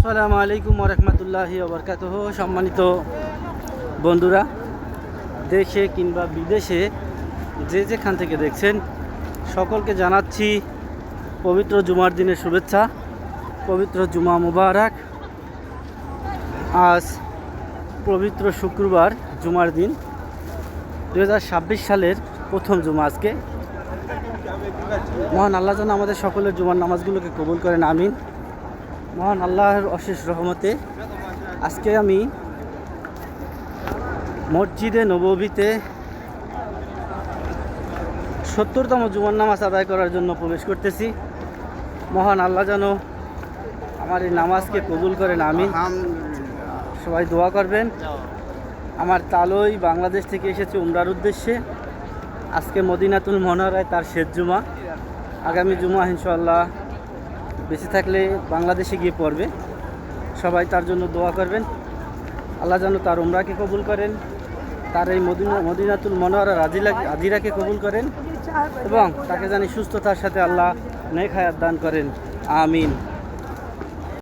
আসসালামু আলাইকুম ওয়া রাহমাতুল্লাহি ওয়া বারাকাতুহু। সম্মানিত বন্ধুরা, দেশে কিংবা বিদেশে যে যেখান থেকে দেখছেন সকলকে জানাচ্ছি পবিত্র জুমার দিনের শুভেচ্ছা। পবিত্র জুমা মুবারক। আজ পবিত্র শুক্রবার, জুমার দিন, 2026 সালের প্রথম জুমা আজকে। মহান আল্লাহ যেন আমাদের সকলের জুমার নামাজগুলোকে কবুল করেন, আমিন। মহান আল্লাহর অশেষ রহমতে আজকে আমি মসজিদে নববীতে 70তম জুমার নামাজ আদায় করার জন্য প্রবেশ করতেছি। মহান আল্লাহ যেন আমার এই নামাজকে কবুল করেন, আমিন। সবাই দোয়া করবেন। আমার তালই বাংলাদেশ থেকে এসেছে উমরার উদ্দেশ্যে। আজকে মদিনাতুল মুনাওয়ারায় তার শেষ জুমা। আগামী জুমা ইনশাআল্লাহ বেঁচে থাকলে বাংলাদেশে গিয়ে পড়বে। সবাই তার জন্য দোয়া করবেন। আল্লাহ যেন তার উমরাকে কবুল করেন, তার এই মদিনাতুল মুনাওয়ারা আজিরাকে কবুল করেন এবং তাকে জানি সুস্থতার সাথে আল্লাহ নেক হায়াত দান করেন, আমিন।